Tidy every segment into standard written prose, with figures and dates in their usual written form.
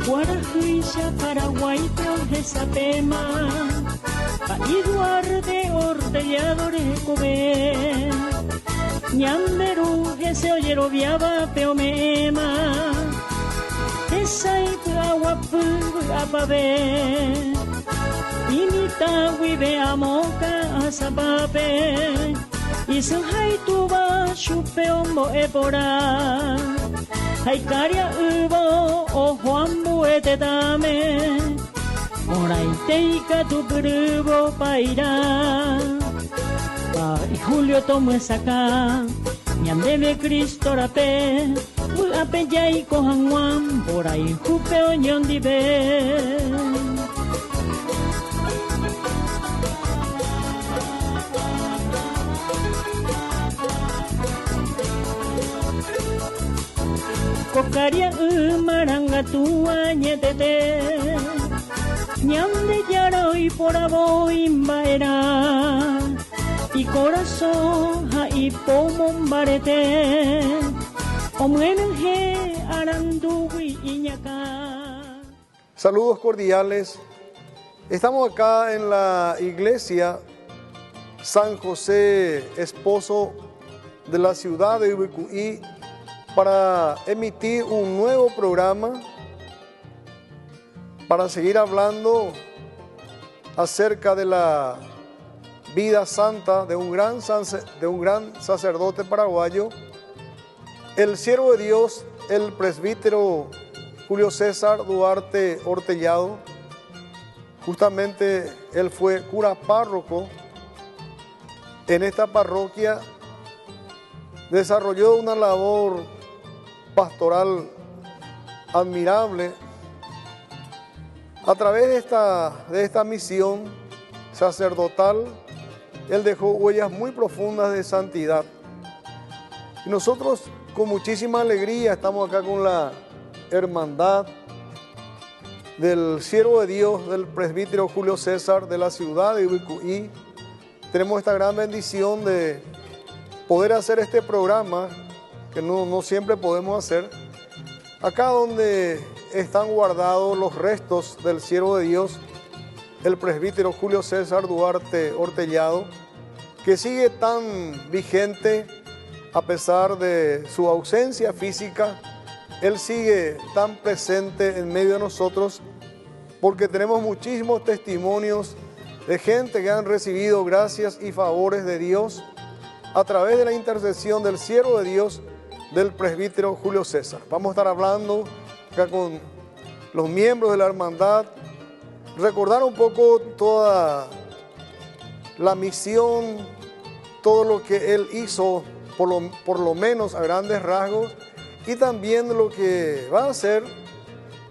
Guarajuisha, Paraguay, Teojesapema, Eduarde, Ortellado, Recobe, Ñamberu, que se oyero viaba, Peomema, Tesaipu, Aguapu, Apabe, Imita, Wibe, Amoca, Azapape, Isuhaituba, Chupeombo, Epora, Haikaria, Ubo, O Juan Buete, Dame, Oraiteika, tu grupo, Paira, y Julio tomo saca, Ñandebe Cristo rape, Ape Yai Kohan Juan, por ahí Jupe Oñón Dibe. Cocaria maranga tua ñetete, Ñande yaro y por aboimbaera. Y corazón y pomo barete omuenje arandugui iñaca. Saludos cordiales. Estamos acá en la iglesia San José Esposo de la ciudad de Ubicuí para emitir un nuevo programa para seguir hablando acerca de la vida santa de un gran sacerdote paraguayo, el siervo de Dios, el presbítero Julio César Duarte Ortellado. Justamente él fue cura párroco en esta parroquia, desarrolló una labor pastoral admirable. A través de esta misión sacerdotal, él dejó huellas muy profundas de santidad. Y nosotros con muchísima alegría estamos acá con la hermandad del siervo de Dios, del presbítero Julio César de la ciudad de Ubicuí. Tenemos esta gran bendición de poder hacer este programa que no siempre podemos hacer. Acá donde están guardados los restos del siervo de Dios, el presbítero Julio César Duarte Ortellado, que sigue tan vigente a pesar de su ausencia física. Él sigue tan presente en medio de nosotros porque tenemos muchísimos testimonios de gente que han recibido gracias y favores de Dios a través de la intercesión del siervo de Dios, del presbítero Julio César. Vamos a estar hablando acá con los miembros de la hermandad, recordar un poco toda la misión, todo lo que él hizo, por lo menos a grandes rasgos, y también lo que va a hacer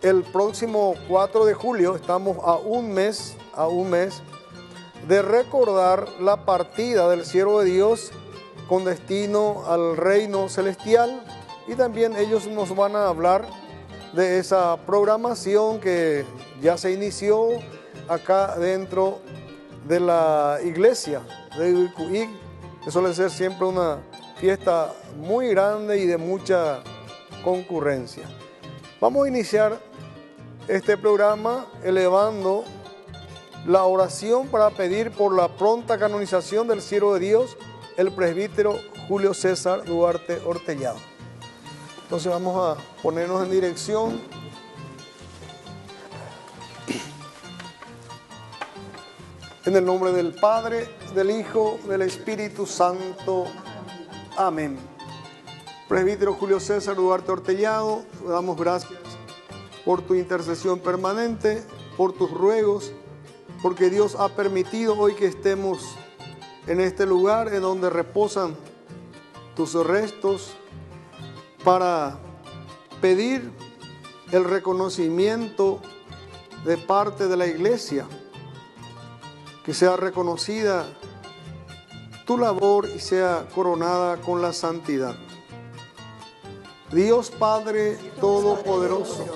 el próximo 4 de julio. Estamos a un mes de recordar la partida del siervo de Dios con destino al reino celestial, y también ellos nos van a hablar de esa programación que ya se inició acá dentro de la iglesia de Ubicuí, que suele ser siempre una fiesta muy grande y de mucha concurrencia. Vamos a iniciar este programa elevando la oración para pedir por la pronta canonización del siervo de Dios, el presbítero Julio César Duarte Ortellado. Entonces vamos a ponernos en dirección. En el nombre del Padre, del Hijo, del Espíritu Santo. Amén. Presbítero Julio César Duarte Ortellado, te damos gracias por tu intercesión permanente, por tus ruegos, porque Dios ha permitido hoy que estemos en este lugar en donde reposan tus restos, para pedir el reconocimiento de parte de la iglesia, que sea reconocida tu labor y sea coronada con la santidad. Dios Padre Todopoderoso,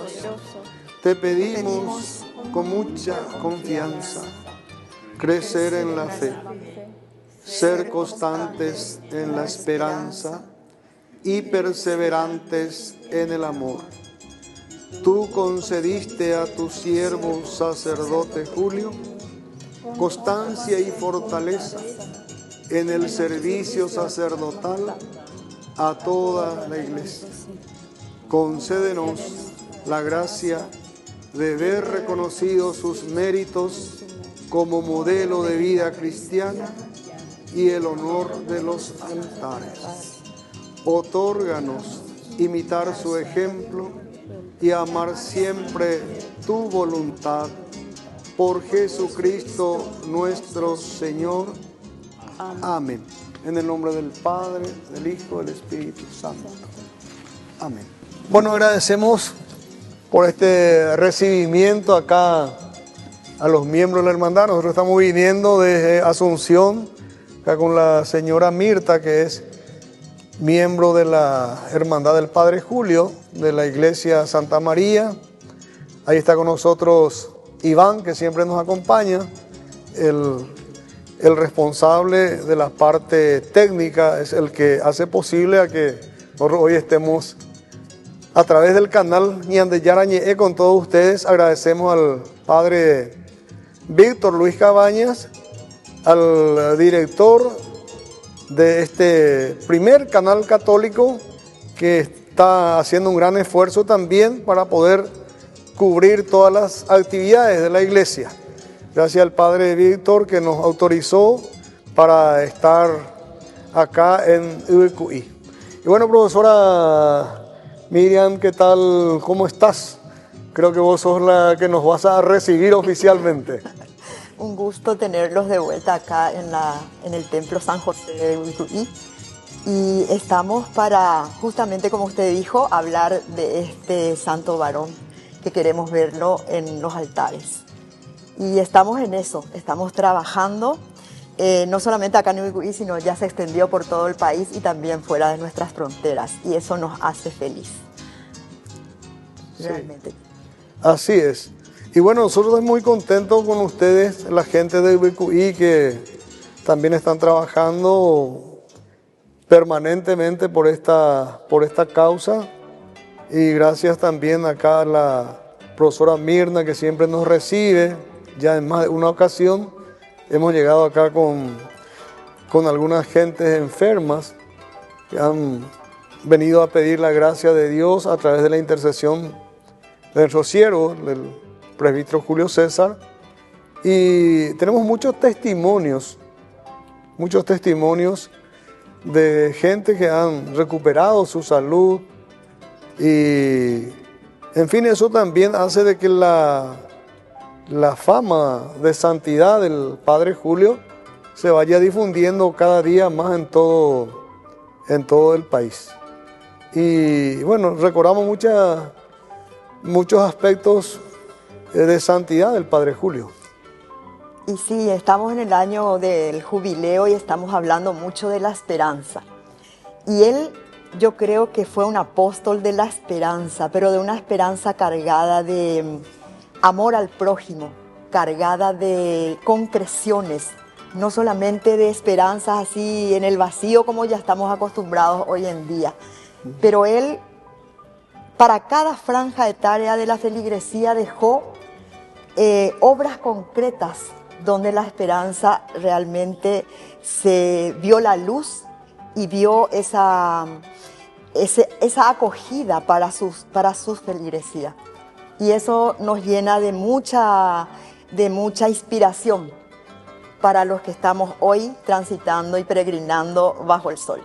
te pedimos con mucha confianza crecer en la fe, ser constantes en la esperanza y perseverantes en el amor. tú concediste a tu siervo sacerdote Julio constancia y fortaleza en el servicio sacerdotal a toda la Iglesia. Concédenos la gracia de ver reconocidos sus méritos como modelo de vida cristiana y el honor de los altares. Otórganos imitar su ejemplo y amar siempre tu voluntad. Por Jesucristo nuestro Señor. Amén. En el nombre del Padre, del Hijo y del Espíritu Santo. Amén. Bueno, agradecemos por este recibimiento acá a los miembros de la hermandad. Nosotros estamos viniendo desde Asunción, acá con la señora Mirta, que es miembro de la Hermandad del Padre Julio, de la Iglesia Santa María. Ahí está con nosotros Iván, que siempre nos acompaña, el responsable de la parte técnica, es el que hace posible a que nosotros hoy estemos a través del canal Ñande Yarañe con todos ustedes. Agradecemos al padre Víctor Luis Cabañas, al director de este primer canal católico que está haciendo un gran esfuerzo también para poder cubrir todas las actividades de la iglesia. Gracias al padre Víctor que nos autorizó para estar acá en UBQI. Y bueno, profesora Miriam, ¿qué tal? ¿Cómo estás? Creo que vos sos la que nos vas a recibir oficialmente. Un gusto tenerlos de vuelta acá en el Templo San José de UBQI. Y estamos para, justamente como usted dijo, hablar de este santo varón que queremos verlo en los altares. Y estamos en eso, estamos trabajando, no solamente acá en UBQI, sino ya se extendió por todo el país y también fuera de nuestras fronteras. Y eso nos hace feliz. Realmente. Sí, así es. Y bueno, nosotros estamos muy contentos con ustedes, la gente de UBQI, que también están trabajando permanentemente por esta causa. Y gracias también acá a la profesora Mirna, que siempre nos recibe. Ya en más de una ocasión hemos llegado acá con algunas gentes enfermas que han venido a pedir la gracia de Dios a través de la intercesión de nuestro siervo, del presbítero Julio César. Y tenemos muchos testimonios de gente que han recuperado su salud. Y en fin, eso también hace de que la fama de santidad del Padre Julio se vaya difundiendo cada día más en todo el país. Y bueno, recordamos muchos aspectos de santidad del Padre Julio. Y sí, estamos en el año del jubileo y estamos hablando mucho de la esperanza. Y él, yo creo que fue un apóstol de la esperanza, pero de una esperanza cargada de amor al prójimo, cargada de concreciones, no solamente de esperanzas así en el vacío como ya estamos acostumbrados hoy en día. Pero él, para cada franja etaria de la feligresía, dejó obras concretas donde la esperanza realmente se vio la luz y vio esa acogida para sus feligresía. Y eso nos llena de mucha inspiración para los que estamos hoy transitando y peregrinando bajo el sol.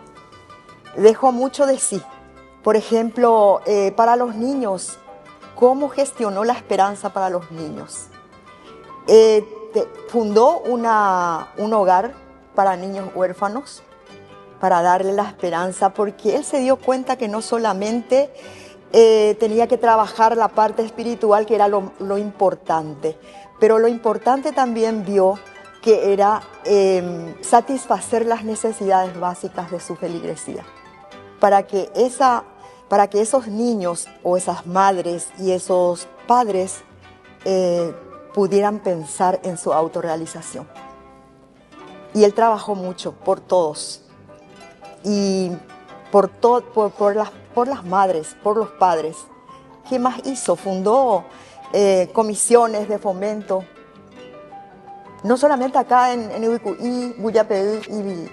Dejó mucho de sí. Por ejemplo, para los niños, ¿cómo gestionó la esperanza para los niños? Fundó un hogar para niños huérfanos para darle la esperanza, porque él se dio cuenta que no solamente tenía que trabajar la parte espiritual, que era lo importante, pero lo importante también vio que era satisfacer las necesidades básicas de su feligresía, para que esos niños o esas madres y esos padres pudieran pensar en su autorrealización. Y él trabajó mucho por todos, y por las madres, por los padres, ¿Qué más hizo? Fundó comisiones de fomento, no solamente acá en Ubicuí, Guyapeú, y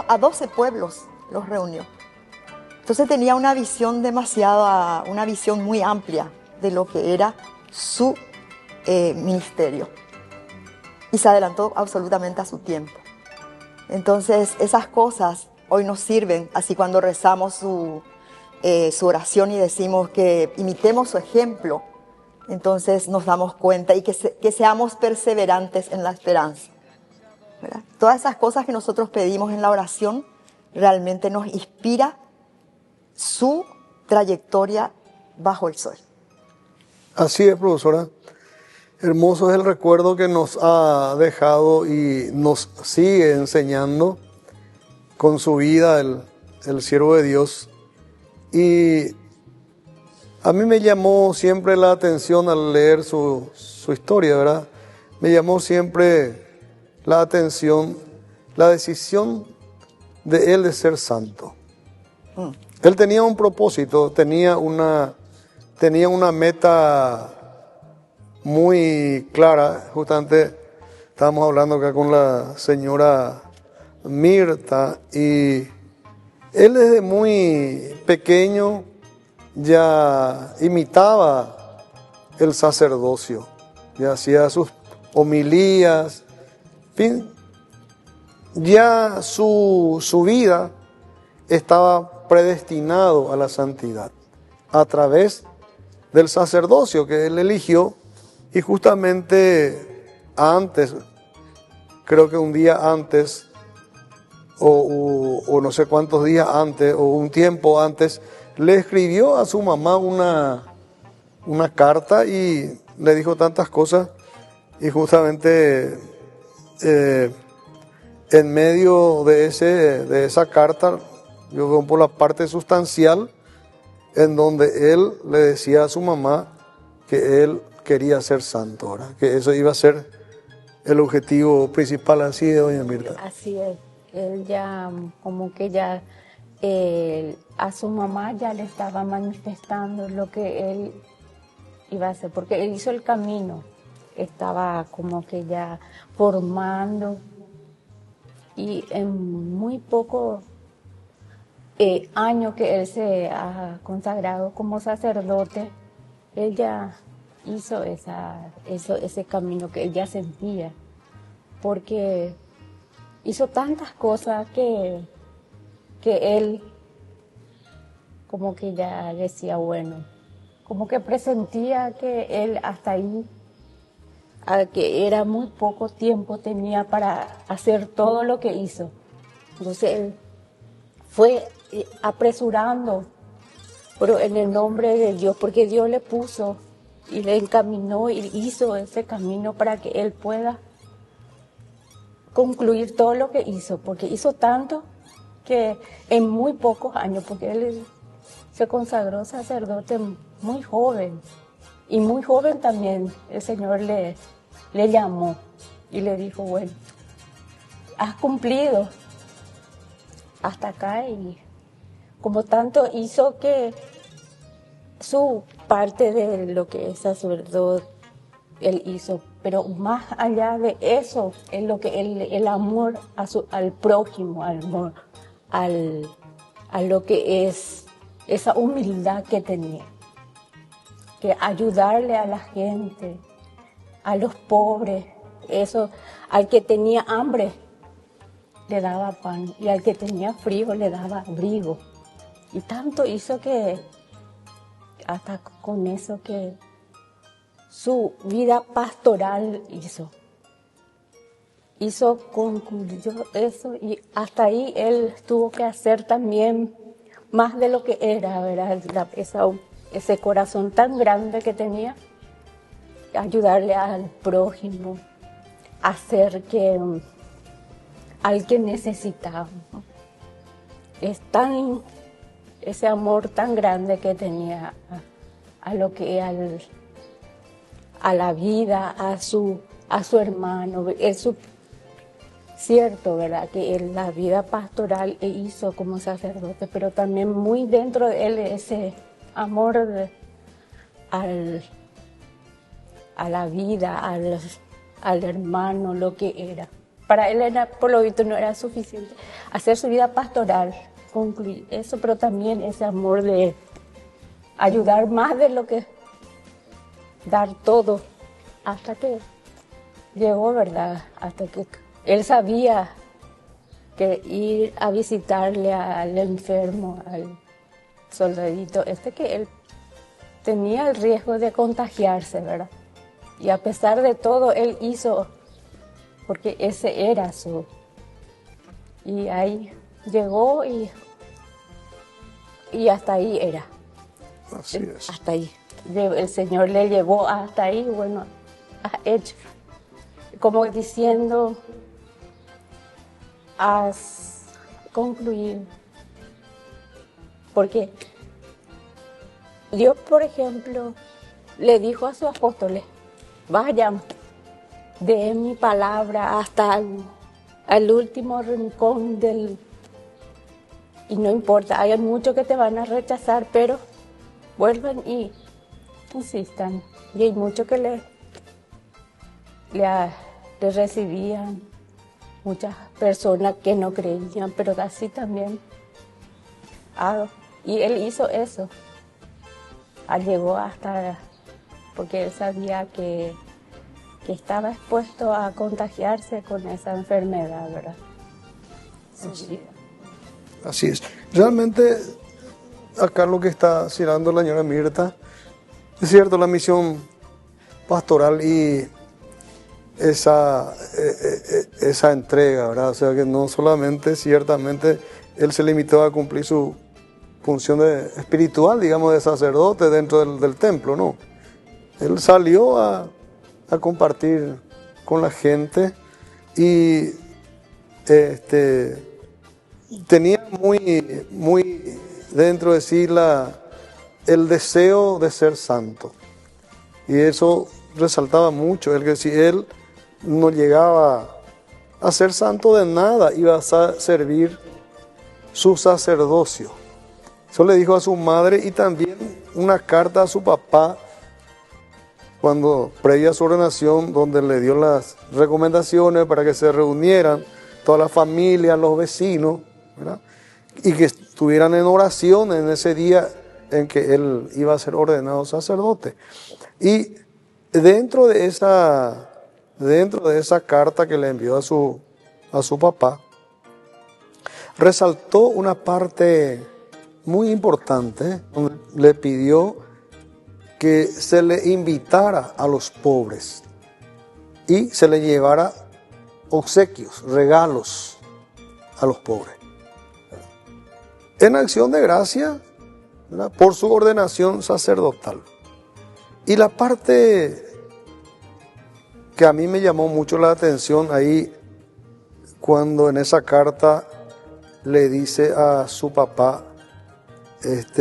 a 12 pueblos los reunió. Entonces tenía una visión una visión muy amplia de lo que era su ministerio. Y se adelantó absolutamente a su tiempo. Entonces esas cosas hoy nos sirven, así cuando rezamos su oración y decimos que imitemos su ejemplo, entonces nos damos cuenta y que seamos perseverantes en la esperanza, ¿verdad? Todas esas cosas que nosotros pedimos en la oración realmente nos inspira su trayectoria bajo el sol. Así es, profesora. Hermoso es el recuerdo que nos ha dejado y nos sigue enseñando con su vida el siervo de Dios. Y a mí me llamó siempre la atención al leer su historia, ¿verdad? Me llamó siempre la atención la decisión de él de ser santo. Él tenía un propósito, tenía una meta muy clara. Justamente estábamos hablando acá con la señora Mirta, y él desde muy pequeño ya imitaba el sacerdocio, ya hacía sus homilías, en fin, ya su vida estaba predestinado a la santidad a través del sacerdocio que él eligió. Y justamente antes, creo que un día antes, o no sé cuántos días antes, o un tiempo antes, le escribió a su mamá una carta y le dijo tantas cosas. Y justamente en medio de esa carta, yo veo por la parte sustancial, en donde él le decía a su mamá que él quería ser santo, ¿verdad? Que eso iba a ser el objetivo principal, así de doña Mirta. Así es, él ya como que ya a su mamá ya le estaba manifestando lo que él iba a hacer, porque él hizo el camino, estaba como que ya formando, y en muy poco años que él se ha consagrado como sacerdote, él ya hizo ese camino que él ya sentía, porque hizo tantas cosas que él como que ya decía, bueno, como que presentía que él hasta ahí, que era muy poco tiempo tenía para hacer todo lo que hizo. Entonces él fue apresurando, pero en el nombre de Dios, porque Dios le puso y le encaminó y hizo ese camino para que él pueda concluir todo lo que hizo, porque hizo tanto que en muy pocos años, porque él se consagró sacerdote muy joven, y muy joven también el Señor le llamó y le dijo, bueno, has cumplido hasta acá, y como tanto hizo que su parte de lo que es sacerdote él hizo, pero más allá de eso es lo que el amor al prójimo, a lo que es esa humildad que tenía, que ayudarle a la gente, a los pobres, eso, al que tenía hambre le daba pan, y al que tenía frío le daba abrigo. Y tanto hizo que hasta con eso que su vida pastoral concluyó eso, y hasta ahí él tuvo que hacer también más de lo que era, ¿verdad? Ese corazón tan grande que tenía, ayudarle al prójimo, hacer que al que necesitaba. Es ese amor tan grande que tenía a la vida, a su hermano. Es cierto, ¿verdad? Que él la vida pastoral hizo como sacerdote, pero también muy dentro de él ese amor a la vida, al hermano, lo que era. Para él, por lo visto, no era suficiente hacer su vida pastoral, concluir eso, pero también ese amor de ayudar más de lo que dar todo, hasta que llegó, ¿verdad? Hasta que él sabía que ir a visitarle al enfermo, al soldadito, que él tenía el riesgo de contagiarse, ¿verdad? Y a pesar de todo, él hizo, porque ese era su... Y ahí llegó y hasta ahí era. Así es. Hasta ahí. El Señor le llevó hasta ahí, bueno, has hecho. Como diciendo, has concluido. Porque Dios, por ejemplo, le dijo a sus apóstoles, vayan de mi palabra hasta al último rincón del... Y no importa, hay muchos que te van a rechazar, pero vuelvan y insistan. Y hay muchos que le recibían, muchas personas que no creían, pero así también. Y él hizo eso. Llegó hasta, porque él sabía que estaba expuesto a contagiarse con esa enfermedad, ¿verdad? Así es. Realmente, acá lo que está citando la señora Mirta, es cierto, la misión pastoral y esa entrega, ¿verdad? O sea, que no solamente, ciertamente, él se limitó a cumplir su función espiritual, digamos, de sacerdote dentro del templo, ¿no? Él salió a compartir con la gente y tenía muy dentro de sí el deseo de ser santo. Y eso resaltaba mucho, el que si él no llegaba a ser santo de nada, iba a servir su sacerdocio. Eso le dijo a su madre y también una carta a su papá cuando previa a su ordenación, donde le dio las recomendaciones para que se reunieran toda la familia, los vecinos, ¿verdad? Y que estuvieran en oración en ese día en que él iba a ser ordenado sacerdote. Y dentro de esa carta que le envió a su papá, resaltó una parte muy importante, donde le pidió que se le invitara a los pobres y se le llevara obsequios, regalos a los pobres. En acción de gracia, ¿verdad?, por su ordenación sacerdotal. Y la parte que a mí me llamó mucho la atención ahí, cuando en esa carta le dice a su papá,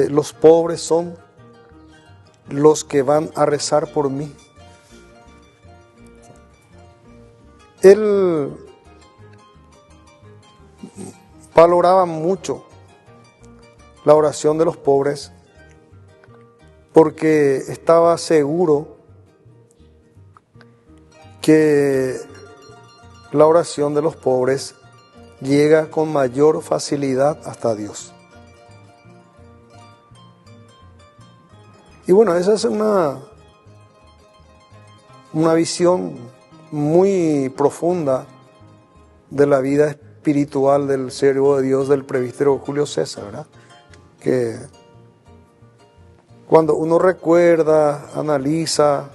los pobres son los que van a rezar por mí. Él valoraba mucho la oración de los pobres porque estaba seguro que la oración de los pobres llega con mayor facilidad hasta Dios. Y bueno, esa es una visión muy profunda de la vida espiritual del siervo de Dios, del presbítero Julio César, ¿verdad? Que cuando uno recuerda, analiza,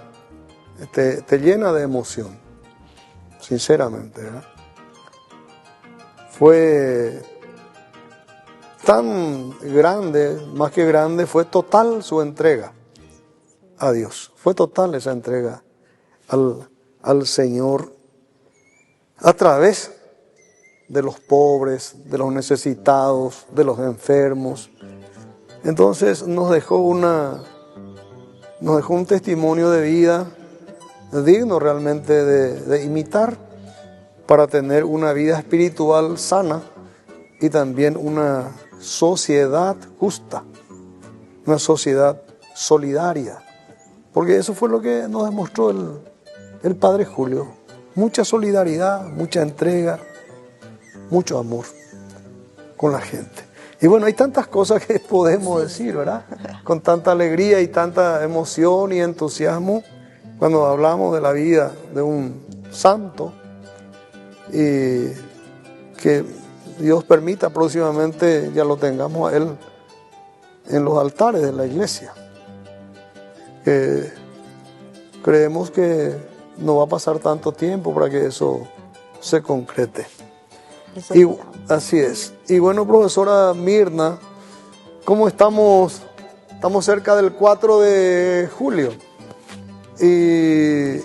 te llena de emoción, sinceramente, ¿verdad? Fue tan grande, más que grande, fue total su entrega a Dios. Fue total esa entrega al Señor a través de los pobres, de los necesitados, de los enfermos. Entonces nos dejó un testimonio de vida digno realmente de imitar para tener una vida espiritual sana y también una sociedad justa, una sociedad solidaria, porque eso fue lo que nos demostró el Padre Julio. Mucha solidaridad, mucha entrega, mucho amor con la gente. Y bueno, hay tantas cosas que podemos decir, ¿verdad? Con tanta alegría y tanta emoción y entusiasmo cuando hablamos de la vida de un santo, y que Dios permita próximamente ya lo tengamos a él en los altares de la iglesia. Creemos que no va a pasar tanto tiempo para que eso se concrete. Y, así es. Y bueno, profesora Mirna, ¿cómo estamos? Estamos cerca del 4 de julio. ¿Y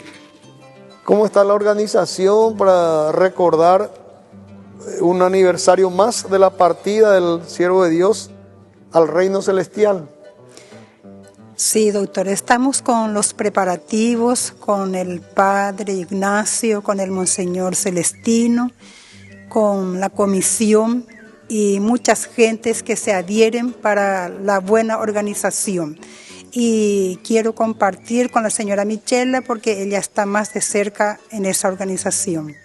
cómo está la organización para recordar un aniversario más de la partida del siervo de Dios al reino celestial? Sí, doctor, estamos con los preparativos, con el padre Ignacio, con el monseñor Celestino, con la comisión y muchas gentes que se adhieren para la buena organización. Y quiero compartir con la señora Michela porque ella está más de cerca en esa organización.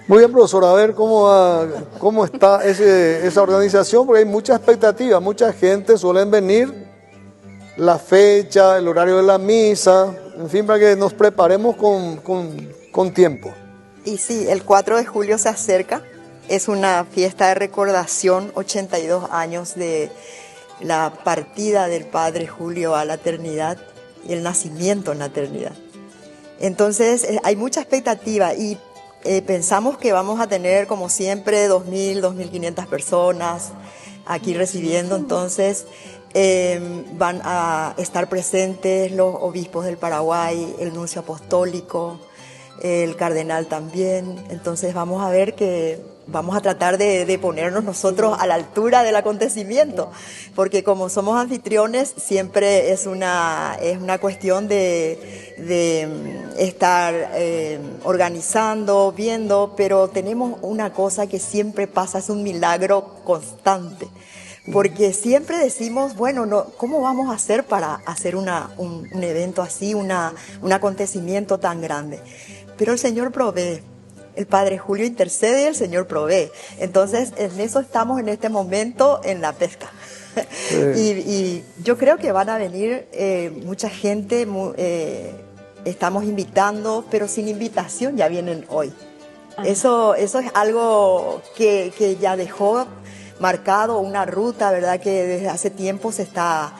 Muy bien, profesora, a ver cómo está esa organización, porque hay mucha expectativa, mucha gente suelen venir, la fecha, el horario de la misa, en fin, para que nos preparemos con tiempo. Y sí, el 4 de julio se acerca, es una fiesta de recordación, 82 años de la partida del Padre Julio a la eternidad y el nacimiento en la eternidad. Entonces hay mucha expectativa y pensamos que vamos a tener como siempre 2.000, 2.500 personas aquí recibiendo, entonces van a estar presentes los obispos del Paraguay, el nuncio apostólico, el cardenal también. Entonces vamos a ver que vamos a tratar de ponernos nosotros a la altura del acontecimiento, porque como somos anfitriones siempre es una cuestión de estar organizando, viendo, pero tenemos una cosa que siempre pasa, es un milagro constante. Porque siempre decimos, bueno, no, ¿cómo vamos a hacer para hacer un evento así, un acontecimiento tan grande? Pero el Señor provee. El Padre Julio intercede y el Señor provee. Entonces, en eso estamos en este momento, en la pesca. Y yo creo que van a venir mucha gente, estamos invitando, pero sin invitación ya vienen hoy. Eso es algo que ya dejó marcado una ruta, ¿verdad? Que desde hace tiempo se está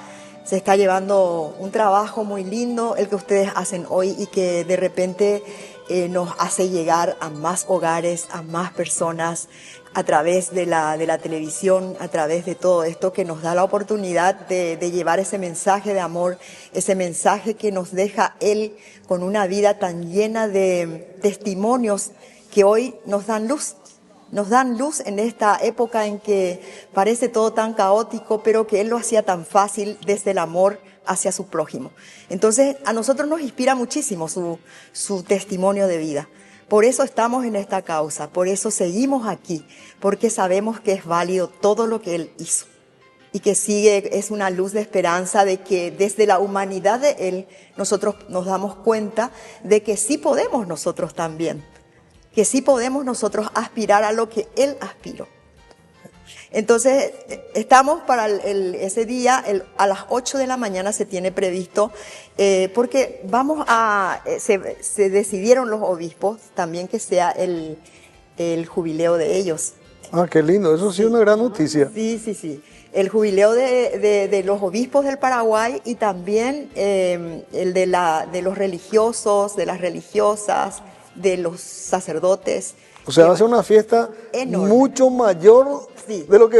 llevando un trabajo muy lindo, el que ustedes hacen hoy, y que de repente nos hace llegar a más hogares, a más personas, a través de la televisión, a través de todo esto que nos da la oportunidad de llevar ese mensaje de amor, ese mensaje que nos deja Él con una vida tan llena de testimonios que hoy nos dan luz. Nos dan luz en esta época en que parece todo tan caótico, pero que Él lo hacía tan fácil desde el amor hacia su prójimo. Entonces, a nosotros nos inspira muchísimo su testimonio de vida. Por eso estamos en esta causa, por eso seguimos aquí, porque sabemos que es válido todo lo que Él hizo. Y que sigue, es una luz de esperanza de que desde la humanidad de Él, nosotros nos damos cuenta de que sí podemos nosotros también. Que sí podemos nosotros aspirar a lo que Él aspiró. Entonces, estamos para ese día, a las 8 de la mañana se tiene previsto, porque se decidieron los obispos también que sea el jubileo de ellos. Ah, qué lindo, eso sí es una gran noticia. Sí. El jubileo de los obispos del Paraguay y también el de los religiosos, de las religiosas, de los sacerdotes. O sea, va a ser una fiesta enorme, mucho mayor de lo que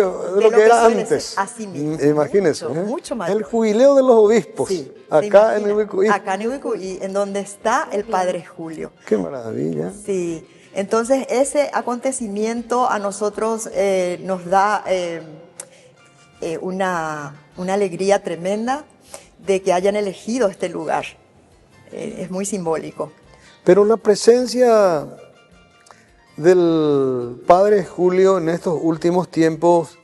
era antes. Así mismo. Imagínense. Mucho mayor. El jubileo de los obispos. Sí, acá en Ubicuí. Acá en Ubicuí, en donde está el Padre Julio. Qué maravilla. Sí. Entonces, ese acontecimiento a nosotros nos da una alegría tremenda de que hayan elegido este lugar. Es muy simbólico. Pero la presencia del Padre Julio en estos últimos tiempos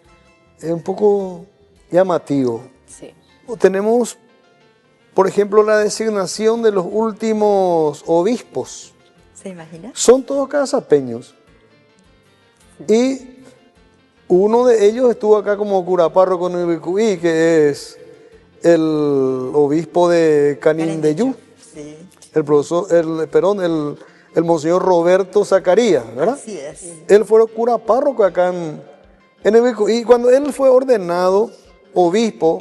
es un poco llamativo. Sí. Tenemos por ejemplo, la designación de los últimos obispos. ¿Se imagina? Son todos casapeños. Y uno de ellos estuvo acá como cura párroco en Ibicuí, que es el obispo de Canindeyú. Sí. El monseñor Roberto Zacarías, ¿verdad? Así es. Él fue cura párroco acá en Ibicuí. Y cuando él fue ordenado obispo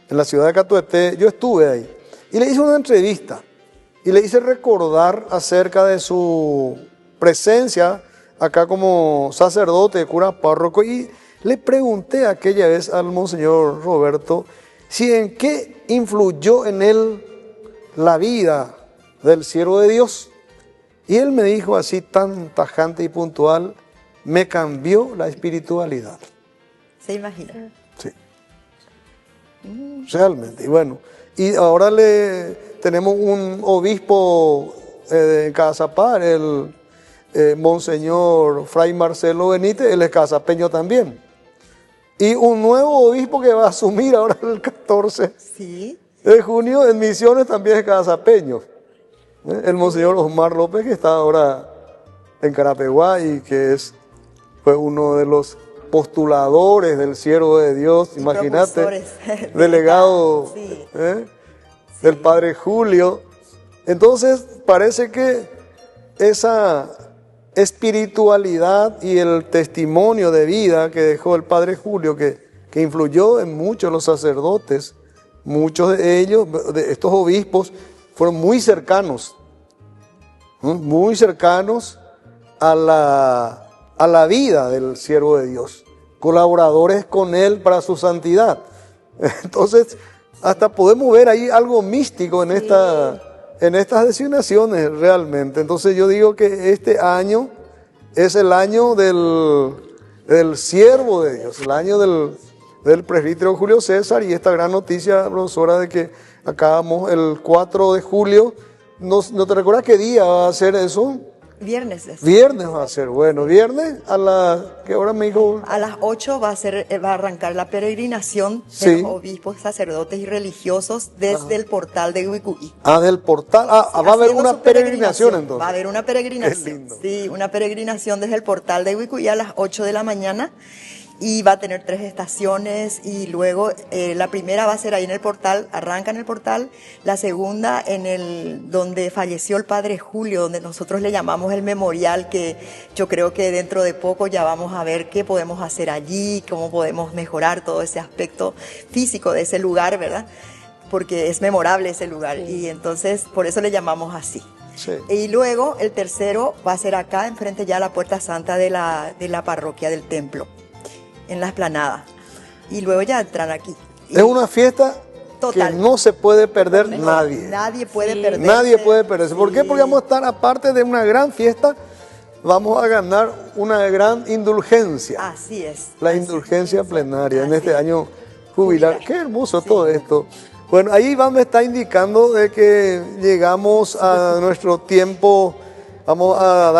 en la ciudad de Catuete, yo estuve ahí. Y le hice una entrevista. Y le hice recordar acerca de su presencia acá como sacerdote, cura párroco. Y le pregunté aquella vez al monseñor Roberto si en qué influyó en él la vida del siervo de Dios. Y él me dijo así tan tajante y puntual: me cambió la espiritualidad. ¿Se imagina? Sí. Realmente. Y bueno, y ahora tenemos un obispo de Cazapar, el monseñor Fray Marcelo Benítez, él es casapeño también. Y un nuevo obispo que va a asumir ahora el 14 de junio en Misiones también es casapeño. El monseñor Osmar López, que está ahora en Carapeguá y que fue uno de los postuladores del siervo de Dios, imagínate, delegado del padre Julio. Entonces parece que esa espiritualidad y el testimonio de vida que dejó el padre Julio, que influyó en muchos de los sacerdotes, muchos de ellos, de estos obispos, fueron muy cercanos a la vida del siervo de Dios, colaboradores con él para su santidad. Entonces, hasta podemos ver ahí algo místico en estas designaciones realmente. Entonces yo digo que este año es el año del siervo de Dios, el año del presbítero Julio César, y esta gran noticia, profesora, de que acabamos el 4 de julio. ¿No te recuerdas qué día va a ser eso? Viernes. Viernes va a ser, bueno, viernes ¿qué hora me dijo? A las 8 va a arrancar la peregrinación de los obispos, sacerdotes y religiosos desde el portal de Ibicuí. Del portal, va a haber una peregrinación entonces. Va a haber una peregrinación, sí, una peregrinación desde el portal de Ibicuí a las 8 de la mañana. Y va a tener 3 estaciones, y luego la primera va a ser ahí en el portal, arranca en el portal, la segunda donde falleció el padre Julio, donde nosotros le llamamos el memorial, que yo creo que dentro de poco ya vamos a ver qué podemos hacer allí, cómo podemos mejorar todo ese aspecto físico de ese lugar, ¿verdad? Porque es memorable ese lugar, y entonces por eso le llamamos así. Sí. Y luego el tercero va a ser acá, enfrente ya a la Puerta Santa de la parroquia del templo, en la explanada, y luego ya entran aquí. Es una fiesta total, que no se puede perder nadie. Nadie puede perderse. Nadie puede perderse. ¿Por qué? Porque vamos a estar, aparte de una gran fiesta, vamos a ganar una gran indulgencia. Así es. La indulgencia plenaria en este año jubilar. Qué hermoso todo esto. Bueno, ahí Iván me está indicando de que llegamos a nuestro tiempo. Vamos a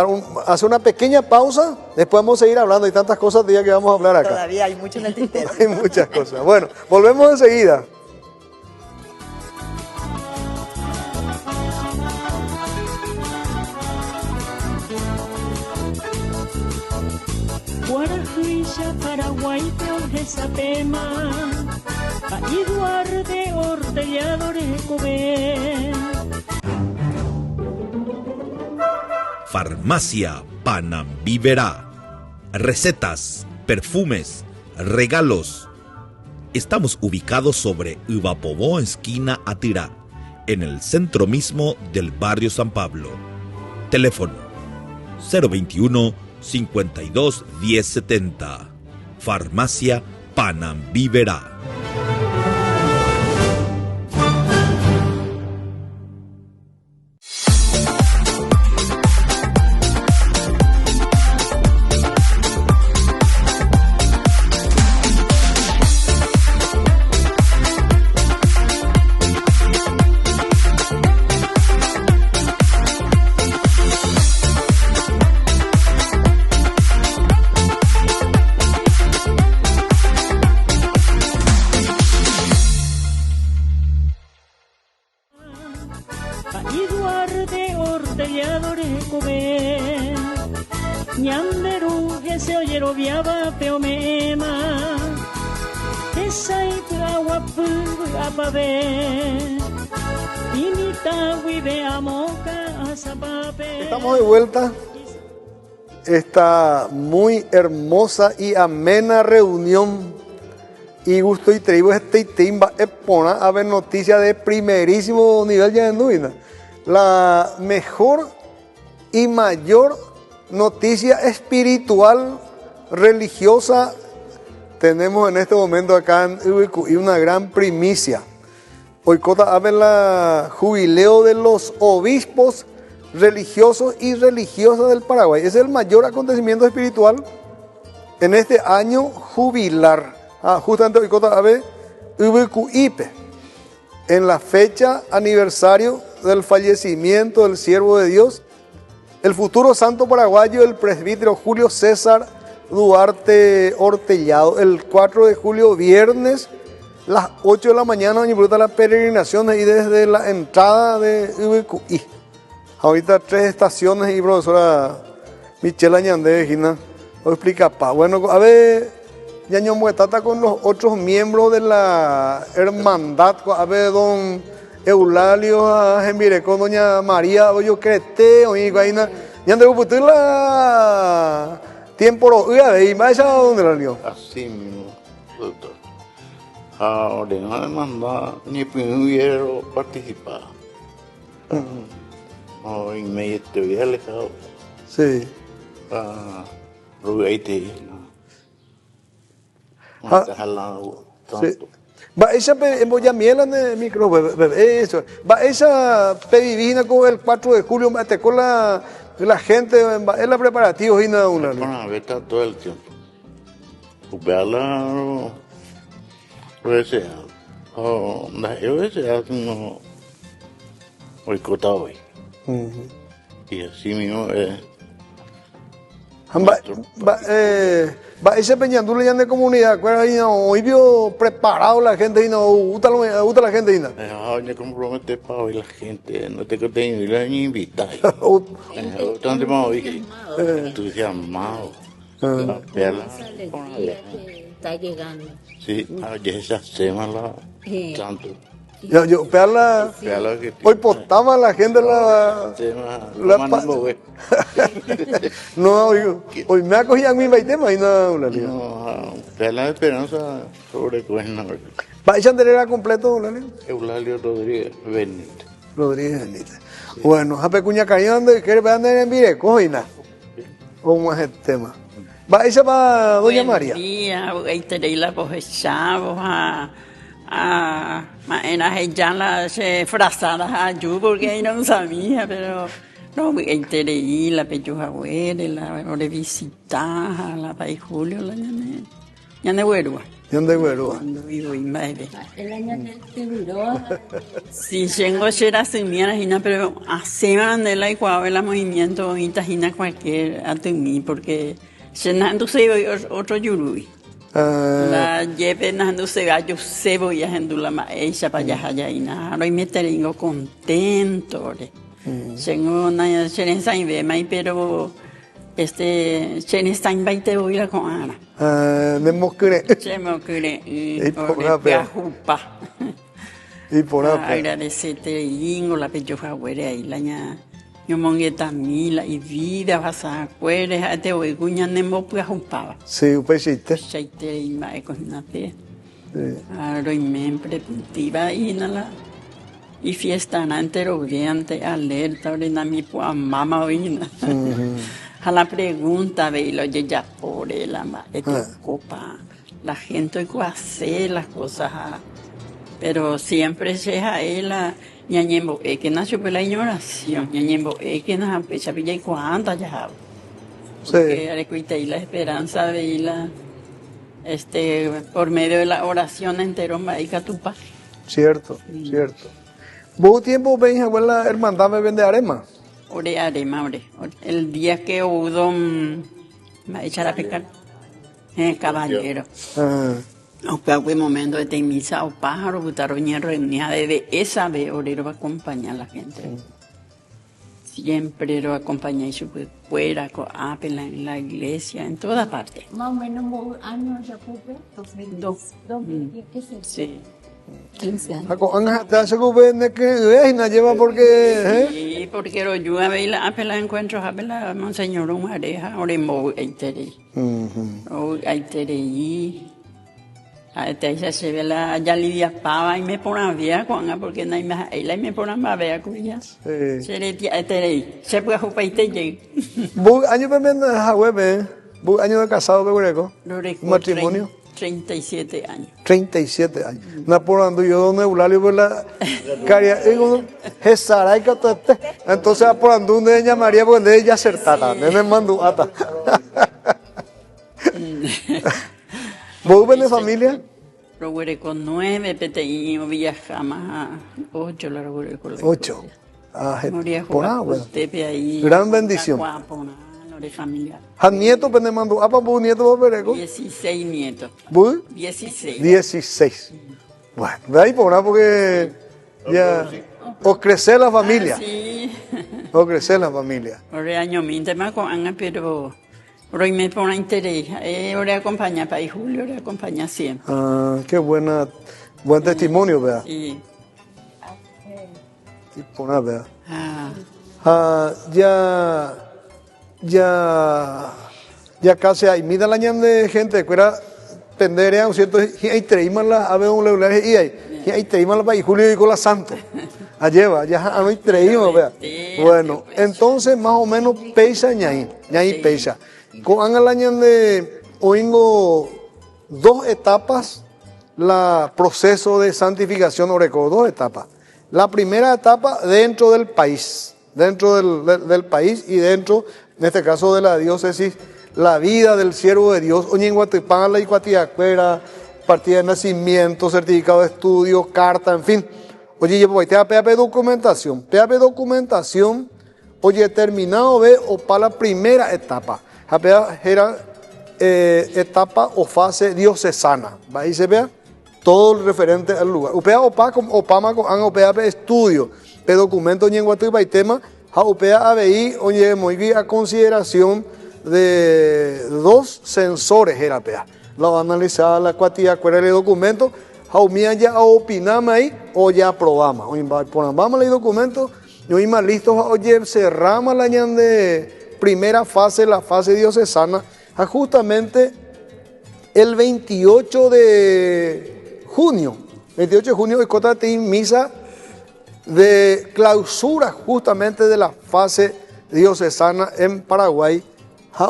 hacer una pequeña pausa, después vamos a seguir hablando. Hay tantas cosas de que vamos a hablar acá. Todavía hay mucho en el tintero. Hay muchas cosas. Bueno, volvemos enseguida. Guarajuisha, Paraguay, de Sapema, ahí Duarte, Ortelladores, Cobé. Farmacia Panambiverá. Recetas, perfumes, regalos. Estamos ubicados sobre Uvapobó, esquina Atirá, en el centro mismo del barrio San Pablo. Teléfono 021 52 1070. Farmacia Panambiverá. ñanderu que se oyero viaba peo mema, esa y agua apabe, imita vive amoca azapape. Estamos de vuelta. Esta muy hermosa y amena reunión y gusto y traigo este timba epona a ver noticias de primerísimo nivel ya en Duina. La mejor y mayor noticia espiritual religiosa tenemos en este momento acá en Ubicu, y una gran primicia. Hoy cota abre la jubileo de los obispos religiosos y religiosas del Paraguay. Es el mayor acontecimiento espiritual en este año jubilar. Justamente hoy cota abre Ubicuipe, en la fecha aniversario del fallecimiento del siervo de Dios, el futuro santo paraguayo, el presbítero Julio César Duarte Ortellado. El 4 de julio, viernes, las 8 de la mañana, disfruta las peregrinaciones y desde la entrada de Ubicuí. Ahorita 3 estaciones y profesora Michela Ñandé, Gina, os explica pa. Bueno, a ver, Ñaño Muetata con los otros miembros de la hermandad, a ver, don Eulalio, Jembirecó, doña María, yo crete, oye, Guaina, Ñandé Uputula, tiempo, y más allá, ¿dónde la dio? Así mismo, doctor. Ahora no la hermandad ni pudiera participar. Y me estoy alejado. Sí. Rugaite, no. No estás hablando tanto. Va esa embollamiela en el micro, eso. Va esa pedivina con el 4 de julio, mate con la gente, es la preparativa y nada una. Bueno, está todo el tiempo. Verla, pues sea, no, hoy cota hoy. Y así mismo va ese peñandule ya de comunidad, ahí no, hoy vio preparado la gente y no gusta la gente y no. Me compromete para hoy la gente, no te contengo y la invitar. Tanto más hoy entusiasmado. Verla. Está llegando. Sí, ya esa semana tanto. Yo pearla, hoy postaba la gente no, hoy me acogían mi baitema y no, no, la esperanza sobre Cuena. ¿Va a tener completo, Eulalio Rodríguez Benítez. Bueno, a pecuña cañón de que van a en Vireco y nada. ¿Cómo es el tema? Va esa para doña María. Buen día, ahí tenéis la cosechamos maena ya las frazadas ayú porque ahí no sabía, pero no enteré la pechuga huele, la hora visitar la país Julio, la ñane huerua. ¿Dónde huerua? Cuando vivo en Baile. El año del tiburón. Sí, tengo ser asumida la pero hace mandela y cuando el movimiento y tajina cualquier atumí porque cenando se otro yurui. La lleve nando se gallo se voy a hendula maesha para allá y nada, hoy me tengo contento. Tengo una cherenza y ve mai pero cherenza y vai te voy a con Ana. De mosquere. Se me ocurre y por ahí. Agradecerte ingo la pechoja huere ahí la ña. Yo mongueta mila y vida vas a cueres a te voy cuña nemo pues jumpaba. Sí, un pesite. Chaite y mae con una fe. Aro y membre puntiva y nala. Y fiesta entero oriente alerta orina mi pues mama oína. A la pregunta ve lo ya por la mae copa. La gente hoy hace las cosas, pero siempre se a ella. Ñañembo que nació por la ignoración, ñañembo que nació pecha pilla y cuánta ya. Porque recuita y la esperanza de la por medio de la oración entero maica tupa. Cierto. ¿Vos tiempo ven a la hermandad me vende arema? Ore arema. El día que hubo me echar a pecar caballero. No, pero fue momento de misa o pájaro, butaron y reunía desde esa vez orero va a acompañar a la gente. siempre lo acompañé fuera, en la iglesia, en toda parte. Más o menos un año ya cumple. 2002. 2010, Sí. 15 años. ¿Te se ocupe de que no lleva porque Sí, porque lo yo a ver la encuentro a la monseñor un areja oremo aitere. O aitere y a ella se ve la ya lidia pava y me pone vía con porque no hay más ella me pone más vea con ella. Se le tía aitere. Se puede jugar aitere. Bu año pemendo web, bu año de casado pegureco. Matrimonio. 37 años. 37 años. No por ando yo donde Eulalio por la caria Jesaray que entonces por ando donde llamaría porque de ella acertada, de me mandó ata. ¿Vos ven de familia? Lo con 9 PTI viajamos a 8 la con 8. Ah, por agua. Gran bendición. De familia. ¿Han nieto pende mandó apa bu nieto pereco? 16 nietos. ¿Bu? 16. 16. Bueno, de ahí por porque ya o crecer la familia. Sí. O crecer la familia. Ahora año 20 más con Ana, pero hoy me pone interés. Ahora acompaña para Julio, ahora acompaña siempre. Ah, qué buen testimonio, ¿verdad? Sí. Y por ¿verdad? Ya casi hay mida la ñan de gente que era penderea, ¿cierto? Y hay treímala a ver un legular y hay treímala para Julio y con la santo. A lleva, ya no hay treímala, vea. Bueno, entonces más o menos pesa ñaí pesa. Con la ñan de oingo 2 etapas la proceso de santificación oreco, 2 etapas. La primera etapa dentro del país y dentro, en este caso de la diócesis, la vida del siervo de Dios, Oñenguatipala y Cuatiacuera, partida de nacimiento, certificado de estudio, carta, en fin. Oye, yo voy a pedir documentación, oye, terminado ve o para la primera etapa, era etapa o fase diocesana, ahí se vea todo referente al lugar. Upea opa como opama con an opea estudio, pe documento Oñenguatipa y tema, upea ABI, oye, muy a consideración de 2 censores era pea. La van a analizar la cuantía, cuál era el documento, jaumía ya opinamos ahí o ya aprobamos. Oye, vamos el documento, yo más listo, oye, cerramos la ñan de primera fase, la fase diocesana, justamente el 28 de junio, y cótate misa de clausura justamente de la fase diocesana en Paraguay.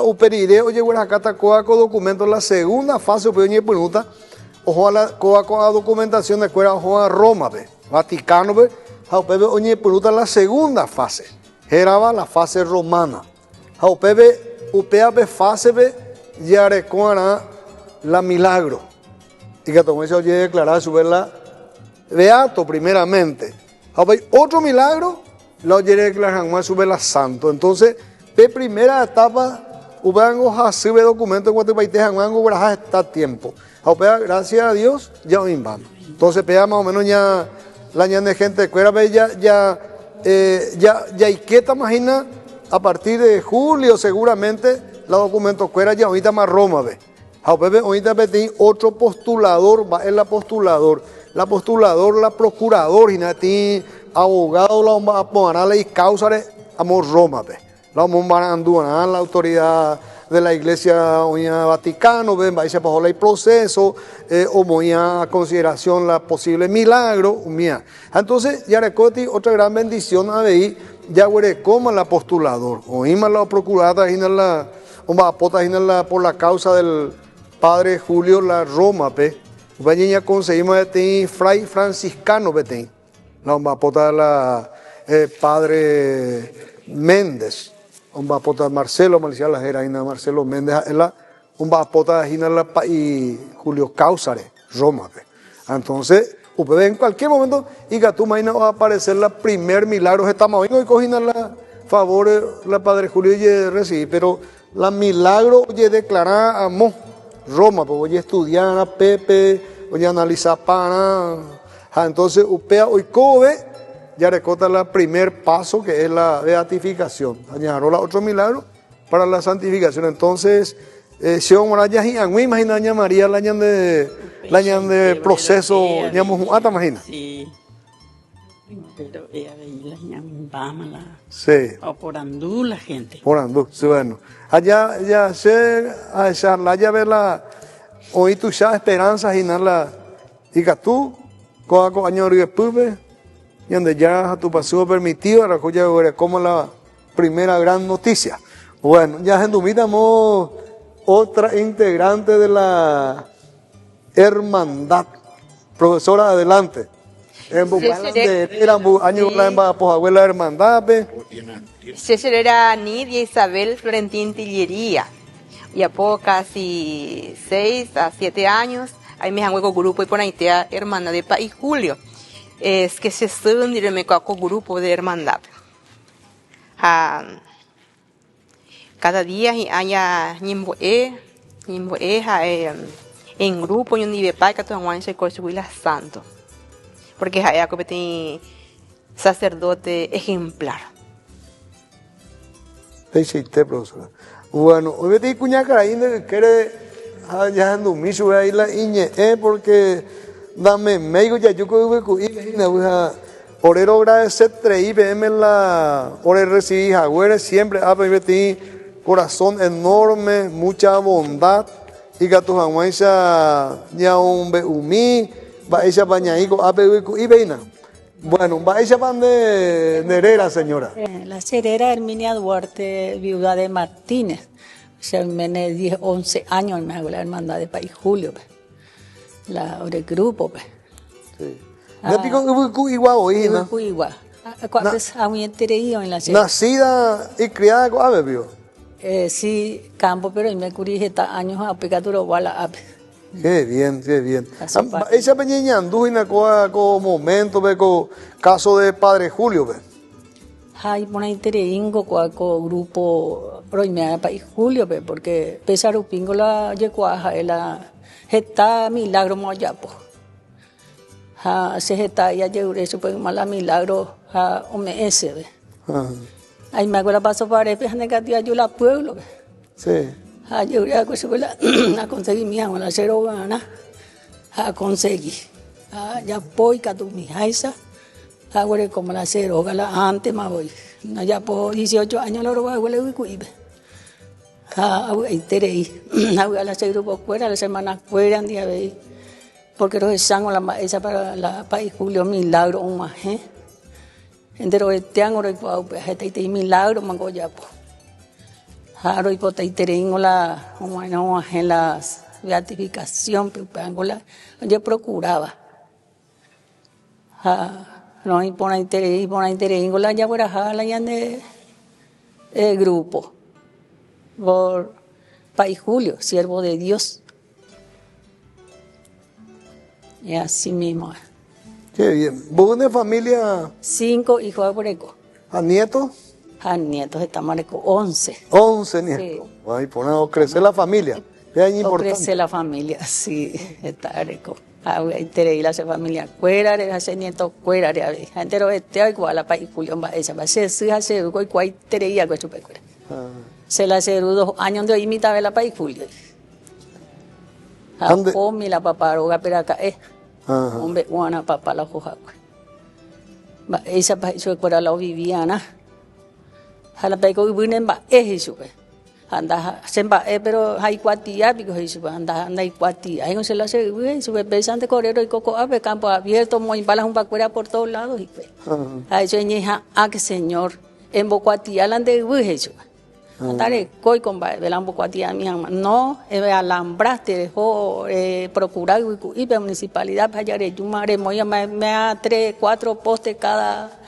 Uperire oye acá coaco documento la segunda fase oye pregunta ojo a la coaco a documentación de cuera ojo a Roma Vaticano oye pregunta la segunda fase era la fase romana upea fase ya recuerda la milagro y que tomé oye declarar subir la beato primeramente otro milagro la oye declarar subir la santo entonces de primera etapa Ubango hace documento en Guatepaite, Janguango, está tiempo. Gracias a Dios, ya no invano. Entonces, pega más o menos ya la ñan de gente de cuera, ya Iqueta, imagina, a partir de julio, seguramente, la documento cuera ya ahorita más Roma, ve. Ahorita tiene otro postulador, va en la postulador, la procurador, y nati, abogado, la ponará y causa de amor Roma, ve. La autoridad de la Iglesia Vaticano, ven, va a pasar el proceso, o muy a consideración la posible milagro, mía. Entonces, ya recoti otra gran bendición a ver, ya huele como el apostulador, o ima la procurada, por la causa del padre Julio la Roma, pe, ya conseguimos este fray franciscano, beten, la pota la padre Méndez. Un bapota Marcelo Marcial la Geraina Marcelo Méndez un bapota y Julio Cáusare Roma. Entonces, en cualquier momento y que tú mañana va a aparecer la primer milagro estamos hoy cogina la favor la padre Julio y recibir, pero la milagro oye declarar amo Roma, pues oye estudiar a Pepe, oye analizar para entonces upea hoy cobe ya recota el primer paso que es la beatificación. Añadió la otro milagro para la santificación. Entonces, si vamos a imaginar María la de proceso, digamos, hasta imagina. Sí. Pero ella veía la ñambama, la... Sí. O por andú la gente. Por andú, sí, bueno. Allá ya se a charla, ya ver la oí tu ya esperanza y nada y que tú con año de pube y donde ya tu paso permitido ahora como la primera gran noticia. Bueno, ya endumítamos otra integrante de la hermandad. Profesora, adelante. En año la abuela hermandad. César era Nidia Isabel Florentín Tillería. Ya por casi 6 a 7 años, ahí me han hueco grupo y por ahí te hermandad de País Julio. Es que se suben y me coco grupo de hermandad. Cada día haya nimboe en grupo y un nivel para que tu aguante se construya santo. Porque hay un sacerdote ejemplar. Profesora. Bueno, hoy me te cuña caraín quiere ya ando miso ahí la iñe porque dame medio ya yo que imagina orero agradecer trei vm la ore recibí agüere siempre a ti corazón enorme, mucha bondad y que tu aguanza ya un beumi va ella bañaico a y veina. Bueno, va ella van de Herrera, señora. La Herrera Herminia Duarte, viuda de Martínez. Se me 10, 11 años me hago la hermandad de País Julio. La del grupo. Sí. ¿No pico igual hoy, no? Igual. A muy entereído en la Herrera. Nacida y criada con ave, vio. Sí, campo, pero me curije años a pecaduro wala ave. Qué bien, qué bien. Esa peñeña anduina con momento, con caso de Padre Julio, ve. Hay una intereingo con grupo Roimea País Julio, ve, porque Pesaro Pingo la yecuaja, la gesta milagro moyapo. Se gesta ya lleure eso pues mala milagro ese, ve. Ahí me hago la paso para el negativa yo la pueblo, ve. Sí. Yo a conseguir mi agua, la cero gana, a conseguir. Ya voy a tu mi jaisa, ahora como la cero gana antes más voy. Ya por 18 años lo robo a huele y cuibe. Y terei, a la cero por fuera, la semana fuera, un día veis. Porque los sango la esa para la País Julio milagro un más, entero este año lo y milagro mango ya po. Haro y potaitereingo la en la beatificación, yo procuraba. No y ponaitereingo la ya fuera la ya de grupo. Por País Julio, siervo de Dios. Y así mismo. Qué bien. ¿Vos de familia? 5 hijos de Boreco. ¿A nietos? A nietos de Tamareco, 11. 11 nietos. Sí. Ay, por nada, crecer la familia. Es importante. Crecer la familia, sí. Está Areco. Tereí la familia. Cuera, de hace nietos, cuera, de haber. Entero este, igual a País Julio, esa. Va a ser, sí, hace, igual, tereí, algo chupe, cuera. Se la hace 2 años de hoy, mitad de la País Julio. A Pomi, la paparoga, pero acá es. Hombre, una papá, la hoja. Esa país, cuera, la viviana. A la pego viven ba eso anda semba pero hay cuatía pico eso anda hay cuatía ahí no se la se eso pesante correro y coco ave campo abierto muy balas un pacuera por todos lados y a eso ñeja a que señor en bocuatía la de eso andare coi con ba de la bocuatía mi no alambraste dejó procurar y la municipalidad para allá yumare muy me a 3, 4 postes cada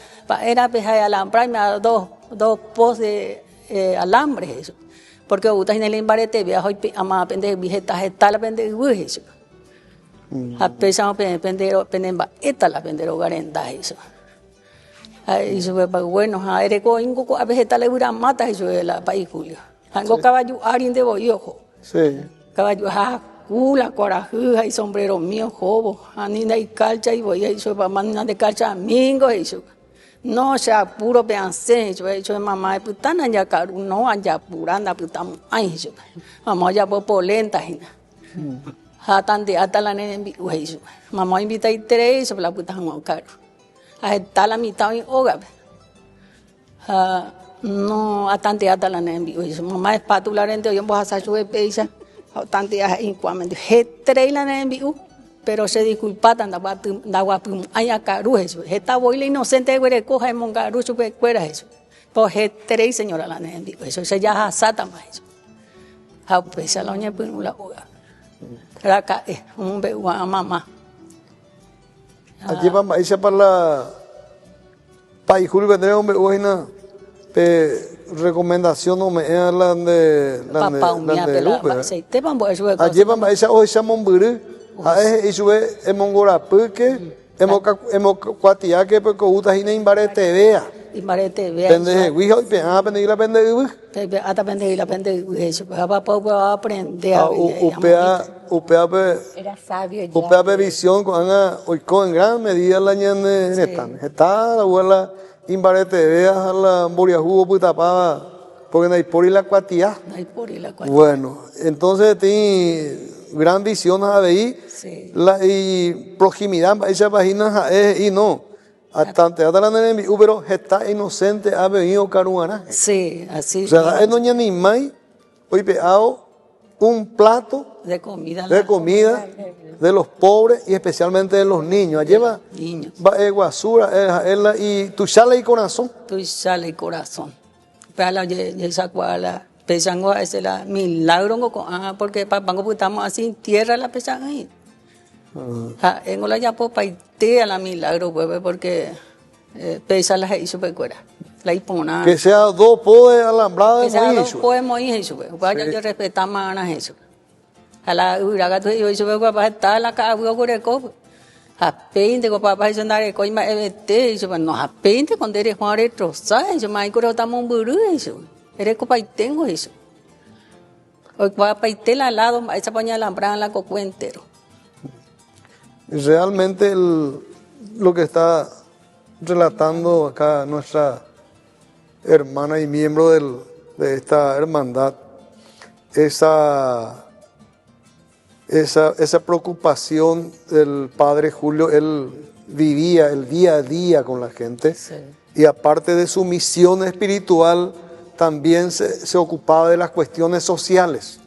era peja alambrar me a 2 postes de alambre eso porque gusta en el embarete viajo y ama pende vigeta la pende eso a pesar pendero penemba esta la pendero garenda eso eso fue bueno a ereco ingo a vegeta le dura mata eso de la País Julio algo caballo arin de boyojo sí caballo cula corajuja y sombrero mío jobo anina y calcha y voy eso para mandar de calcha mingo eso No, ya puro pensé, yo he dicho, mamá, putana ya caru, no, ya puranda, putamos, ay, yo, mamá ya popolenta, hatan de hasta la nene, mamá invita y tres, la puta no caro, a está la mitad en hogar, no, hatan de hasta la nene, mamá espátula rente, yo voy a hacer su peisa, hatan de ahí, cuando he tres la nene, pero se disculpa tanta agua hay acá eso esta boila inocente de coja en mongaru super cuera eso pues tres señora la nene eso se ya sata más eso ha pues la oña pues la boga acá un begua mamá allí vamos esa para la país Julio vendré un begua recomendación no me es la de aceite vamos eso allí vamos esa hoy se monburu eso es mongora porque hemos cuatia que porque uta hina imbarete vea pende guijo y pende la pende hasta pende la pende eso para poder aprender upea era sabio ya upea visión con hoy con gran medida la ñane está la abuela imbarete vea la moria jugo puta pa porque no hay por la cuatia bueno entonces ti gran visión a ver y proximidad esa página y no hasta la nene pero está inocente ha venido caruana sí así o sea es doña ni mai hoy peado un plato de comida de los pobres y especialmente de los niños lleva niños guasura y tu sale y corazón para la esa cuala pesango es la milagro porque papango putamos así en tierra la pesan ahí en la ya popa y te a la milagro pues porque pesa la hizo pecuera la hipona que sea dos podes alambradas que sea dos podemos ir eso vaya yo respetamos a eso a la uraga tú yo eso papá está la cabra coreco a peinte con papá eso andar con más evete eso no a peinte con dere juan retrosa eso mai coro estamos un buru eso eres copa y tengo eso hoy papá y tela al lado esa paña alambrada en la coco entero. Realmente lo que está relatando acá nuestra hermana y miembro de esta hermandad, esa preocupación del padre Julio, él vivía el día a día con la gente y aparte de su misión espiritual, también se ocupaba de las cuestiones sociales,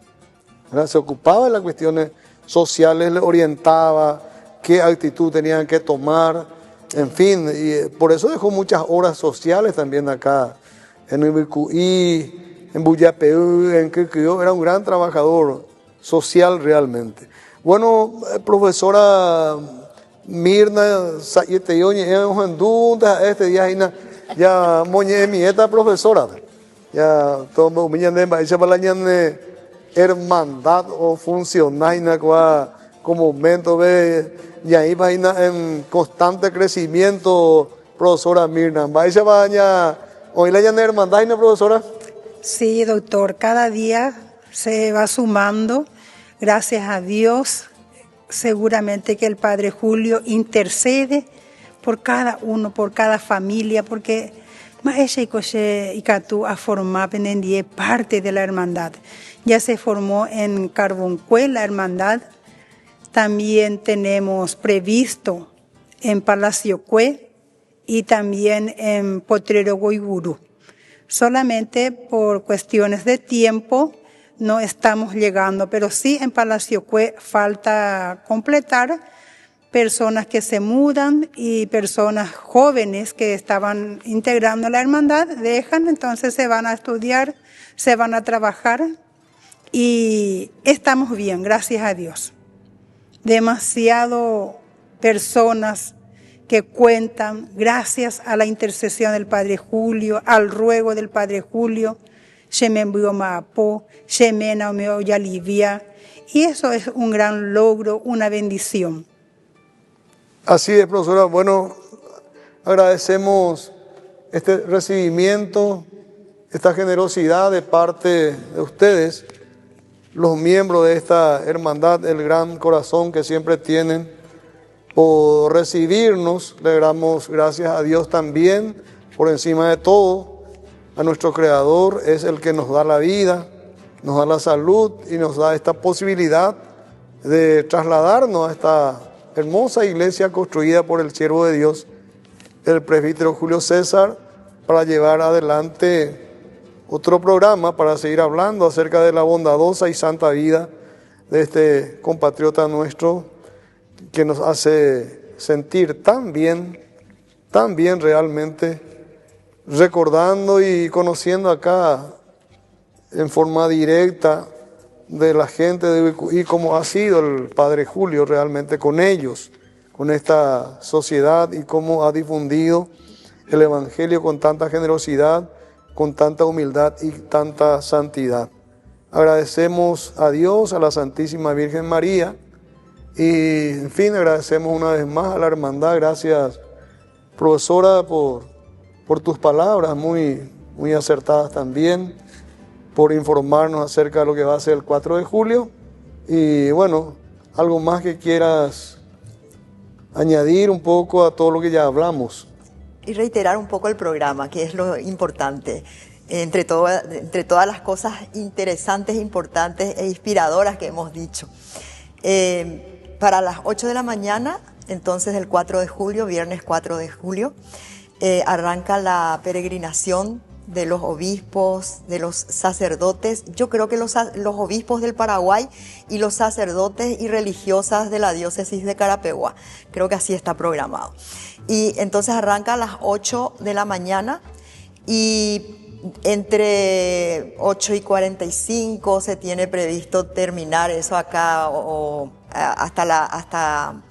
¿verdad? Se ocupaba de las cuestiones sociales, le orientaba qué actitud tenían que tomar, en fin, y por eso dejó muchas obras sociales también acá, en Ibicuí, en Buyapeú, en Quequio, era un gran trabajador social realmente. Bueno, profesora Mirna, este día ya moñé mi esta profesora, ya todo me esa para la hermandad o funcionaina como momento ve y ahí va en constante crecimiento, profesora Mirna. ¿Vaya baña hoy la hermandad, profesora? Sí, doctor, cada día se va sumando, gracias a Dios. Seguramente que el Padre Julio intercede por cada uno, por cada familia, porque Maesha y Catu ha formado parte de la hermandad. Ya se formó en Carboncué la hermandad. También tenemos previsto en Palacio Cue y también en Potrero Goiburu. Solamente por cuestiones de tiempo no estamos llegando, pero sí en Palacio Cue falta completar personas que se mudan y personas jóvenes que estaban integrando la hermandad, dejan, entonces se van a estudiar, se van a trabajar y estamos bien, gracias a Dios. Demasiado personas que cuentan, gracias a la intercesión del Padre Julio, al ruego del Padre Julio, Shemen Maapo, Shemen Yalivia, y eso es un gran logro, una bendición. Así es, profesora. Bueno, agradecemos este recibimiento, esta generosidad de parte de ustedes, los miembros de esta hermandad, el gran corazón que siempre tienen, por recibirnos. Le damos gracias a Dios también, por encima de todo, a nuestro Creador. Es el que nos da la vida, nos da la salud y nos da esta posibilidad de trasladarnos a esta hermosa iglesia construida por el siervo de Dios, el presbítero Julio César, para llevar adelante otro programa, para seguir hablando acerca de la bondadosa y santa vida de este compatriota nuestro, que nos hace sentir tan bien realmente, recordando y conociendo acá en forma directa de la gente de Ubicuí, como ha sido el Padre Julio realmente con ellos, con esta sociedad, y cómo ha difundido el Evangelio con tanta generosidad, con tanta humildad y tanta santidad. Agradecemos a Dios, a la Santísima Virgen María, y en fin, agradecemos una vez más a la hermandad. Gracias, profesora, por tus palabras muy acertadas también, por informarnos acerca de lo que va a ser el 4 de julio. Y bueno, algo más que quieras añadir un poco a todo lo que ya hablamos. Y reiterar un poco el programa, que es lo importante, entre todas las cosas interesantes, importantes e inspiradoras que hemos dicho. Para las 8 de la mañana, entonces el 4 de julio, viernes 4 de julio, arranca la peregrinación de los obispos, de los sacerdotes. Yo creo que los obispos del Paraguay y los sacerdotes y religiosas de la diócesis de Carapeguá. Creo que así está programado. Y entonces arranca a las 8 de la mañana y entre 8:45 se tiene previsto terminar eso acá hasta la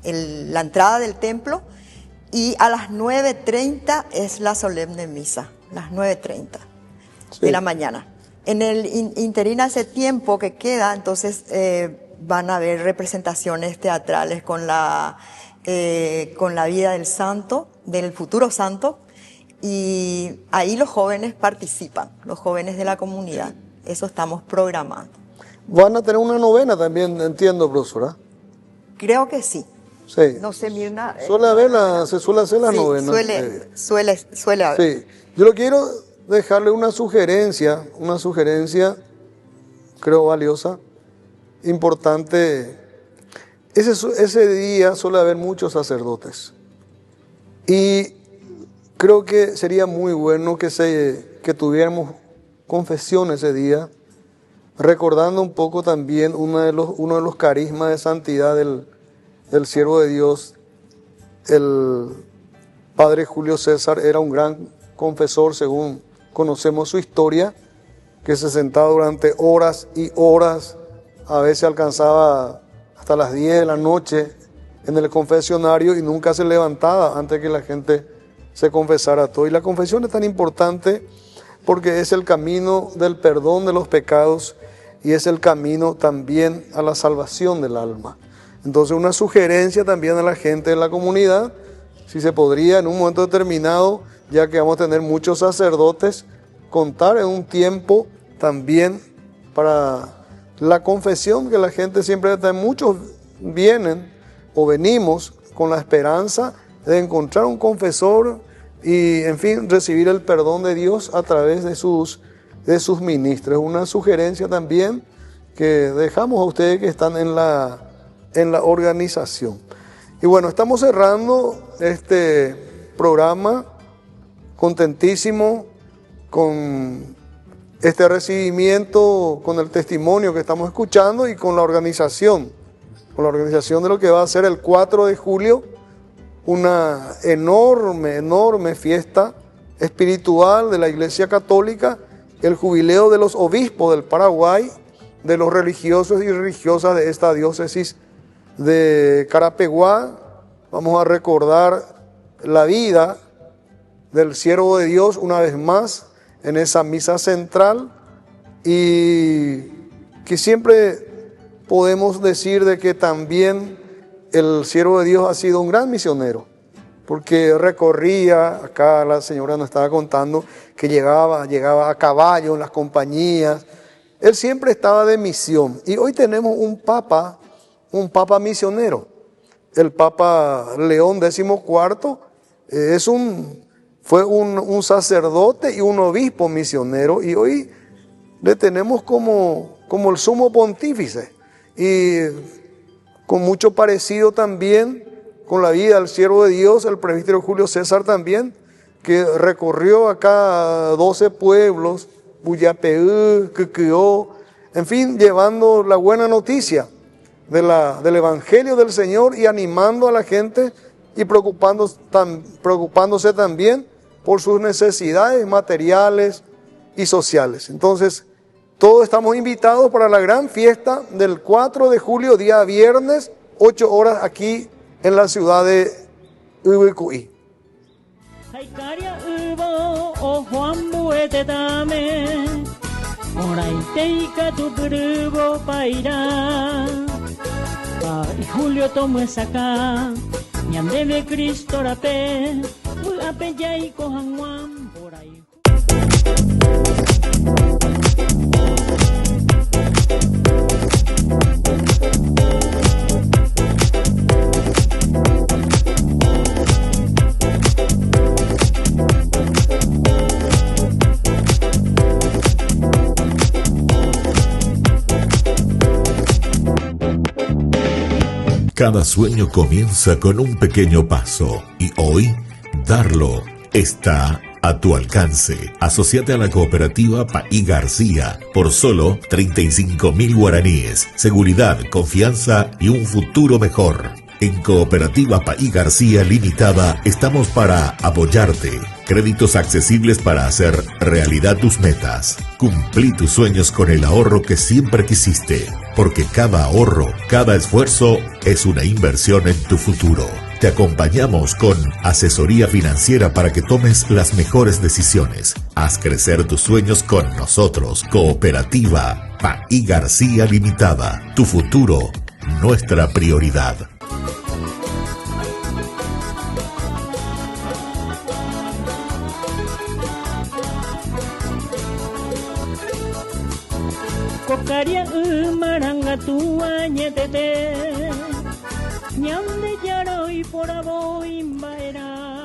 entrada del templo, y a las 9:30 es la solemne misa, las 9:30 de la mañana. En el interín, ese tiempo que queda, entonces van a haber representaciones teatrales con la vida del santo, del futuro santo, y ahí los jóvenes participan, los jóvenes de la comunidad. Eso estamos programando. Van a tener una novena también, entiendo, profesora. Creo que sí. Sí. No sé, Mirna. Se suele hacer la novena. Suele haber. Sí. Yo quiero dejarle una sugerencia, creo valiosa, importante. Ese día suele haber muchos sacerdotes. Y creo que sería muy bueno que tuviéramos confesión ese día, recordando un poco también uno de los carismas de santidad del siervo de Dios. El Padre Julio César era un gran confesor, según conocemos su historia, que se sentaba durante horas y horas, a veces alcanzaba hasta las 10 de la noche en el confesionario y nunca se levantaba antes que la gente se confesara todo. Y la confesión es tan importante porque es el camino del perdón de los pecados y es el camino también a la salvación del alma. Entonces, una sugerencia también a la gente de la comunidad, si se podría en un momento determinado, ya que vamos a tener muchos sacerdotes, contar en un tiempo también para la confesión, que la gente siempre, muchos vienen o venimos con la esperanza de encontrar un confesor y, en fin, recibir el perdón de Dios a través de sus ministros. Una sugerencia también que dejamos a ustedes que están en la organización. Y bueno, estamos cerrando este programa contentísimo con este recibimiento, con el testimonio que estamos escuchando y con la organización de lo que va a ser el 4 de julio, una enorme fiesta espiritual de la Iglesia Católica, el jubileo de los obispos del Paraguay, de los religiosos y religiosas de esta diócesis de Carapeguá. Vamos a recordar la vida del siervo de Dios una vez más en esa misa central, y que siempre podemos decir de que también el siervo de Dios ha sido un gran misionero, porque recorría, acá la señora nos estaba contando que llegaba a caballo en las compañías. Él siempre estaba de misión, y hoy tenemos un papa misionero. el Papa León XIV fue un sacerdote y un obispo misionero, y hoy le tenemos como el sumo pontífice, y con mucho parecido también con la vida del siervo de Dios, el presbítero Julio César también, que recorrió acá 12 pueblos, Buyapeú, Quiquió, en fin, llevando la buena noticia del Evangelio del Señor y animando a la gente y preocupándose también por sus necesidades materiales y sociales. Entonces, todos estamos invitados para la gran fiesta del 4 de julio, día viernes, 8 horas aquí en la ciudad de Ubicuí. Julio tomo acá, ñandebe Cristo rape, apeya y cojan Juan por ahí. Cada sueño comienza con un pequeño paso y hoy darlo está a tu alcance. Asociate a la cooperativa Paí García por solo 35.000 guaraníes. Seguridad, confianza y un futuro mejor. En Cooperativa Paí García Limitada estamos para apoyarte. Créditos accesibles para hacer realidad tus metas. Cumplí tus sueños con el ahorro que siempre quisiste, porque cada ahorro, cada esfuerzo es una inversión en tu futuro. Te acompañamos con asesoría financiera para que tomes las mejores decisiones. Haz crecer tus sueños con nosotros. Cooperativa Paí García Limitada. Tu futuro, nuestra prioridad.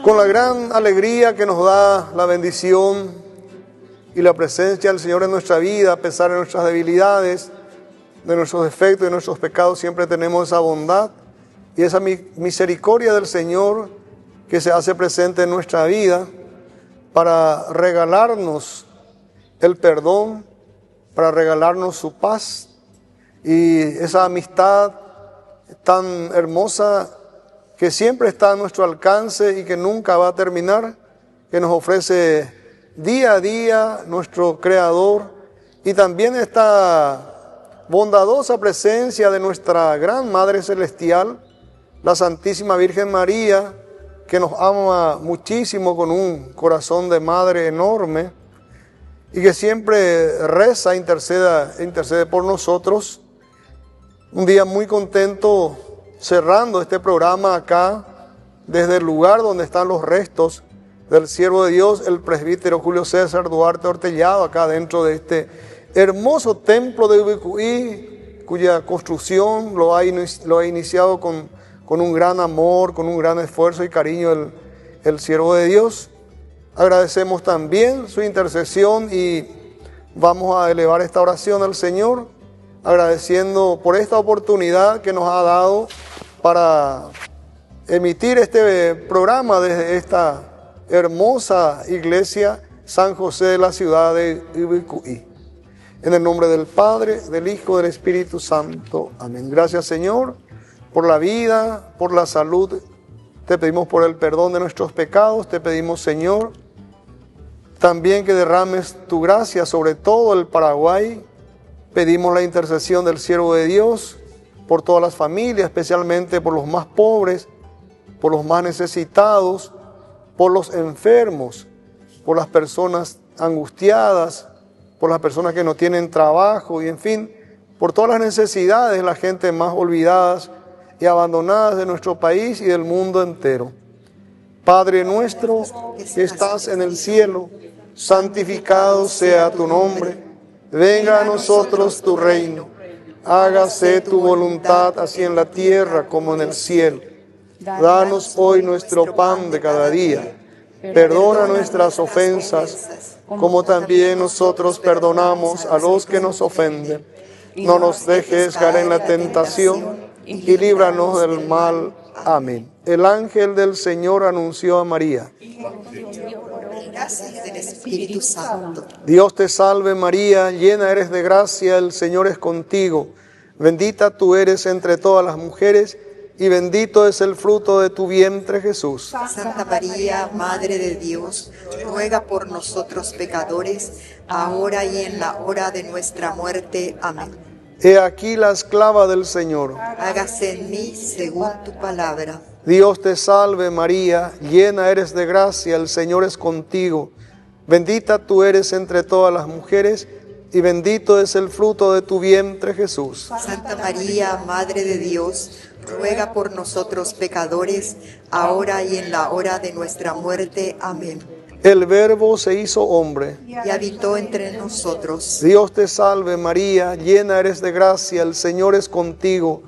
Con la gran alegría que nos da la bendición y la presencia del Señor en nuestra vida, a pesar de nuestras debilidades, de nuestros defectos y de nuestros pecados, siempre tenemos esa bondad y esa misericordia del Señor que se hace presente en nuestra vida para regalarnos el perdón, para regalarnos su paz y esa amistad tan hermosa que siempre está a nuestro alcance y que nunca va a terminar, que nos ofrece día a día nuestro Creador, y también esta bondadosa presencia de nuestra gran Madre Celestial, la Santísima Virgen María, que nos ama muchísimo con un corazón de madre enorme y que siempre reza, intercede por nosotros. Un día muy contento cerrando este programa acá, desde el lugar donde están los restos del siervo de Dios, el presbítero Julio César Duarte Ortellado, acá dentro de este hermoso templo de Ubicuí, cuya construcción lo ha iniciado con un gran amor, con un gran esfuerzo y cariño el siervo de Dios. Agradecemos también su intercesión y vamos a elevar esta oración al Señor, agradeciendo por esta oportunidad que nos ha dado para emitir este programa desde esta hermosa iglesia San José de la ciudad de Ubicuí. En el nombre del Padre, del Hijo, del Espíritu Santo. Amén. Gracias, Señor, por la vida, por la salud. Te pedimos por el perdón de nuestros pecados. Te pedimos, Señor, también que derrames tu gracia sobre todo el Paraguay. Pedimos la intercesión del siervo de Dios por todas las familias, especialmente por los más pobres, por los más necesitados, por los enfermos, por las personas angustiadas, por las personas que no tienen trabajo y en fin, por todas las necesidades de la gente más olvidadas y abandonadas de nuestro país y del mundo entero. Padre nuestro que estás en el cielo, santificado sea tu nombre. Venga a nosotros tu reino. Hágase tu voluntad así en la tierra como en el cielo. Danos hoy nuestro pan de cada día. Perdona nuestras ofensas, como también nosotros perdonamos a los que nos ofenden. No nos dejes caer en la tentación y líbranos del mal. Amén. El ángel del Señor anunció a María. Gracias del Espíritu Santo. Dios te salve María, llena eres de gracia, el Señor es contigo. Bendita tú eres entre todas las mujeres, y bendito es el fruto de tu vientre, Jesús. Santa María, Madre de Dios, ruega por nosotros pecadores, ahora y en la hora de nuestra muerte. Amén. He aquí la esclava del Señor. Hágase en mí según tu palabra. Dios te salve María, llena eres de gracia, el Señor es contigo. Bendita tú eres entre todas las mujeres, y bendito es el fruto de tu vientre, Jesús. Santa María, Madre de Dios, ruega por nosotros pecadores, ahora y en la hora de nuestra muerte. Amén. El Verbo se hizo hombre y habitó entre nosotros. Dios te salve María, llena eres de gracia, el Señor es contigo.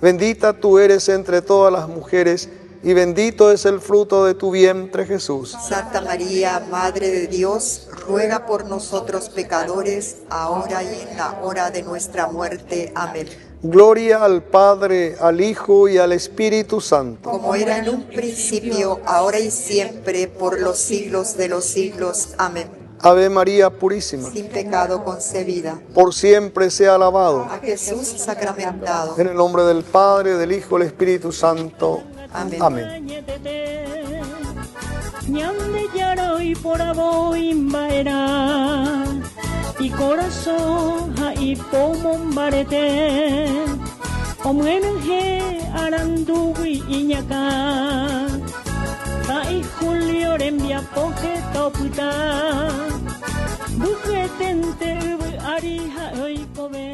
Bendita tú eres entre todas las mujeres, y bendito es el fruto de tu vientre, Jesús. Santa María, Madre de Dios, ruega por nosotros pecadores, ahora y en la hora de nuestra muerte. Amén. Gloria al Padre, al Hijo y al Espíritu Santo. Como era en un principio, ahora y siempre, por los siglos de los siglos. Amén. Ave María Purísima, sin pecado concebida, por siempre sea alabado. A Jesús sacramentado. En el nombre del Padre, del Hijo y del Espíritu Santo. Amén. Amén. Y corazón y pomon barete omuenge arandugui iñaka kai julio rembia poke toputa buketente ariha oikobe.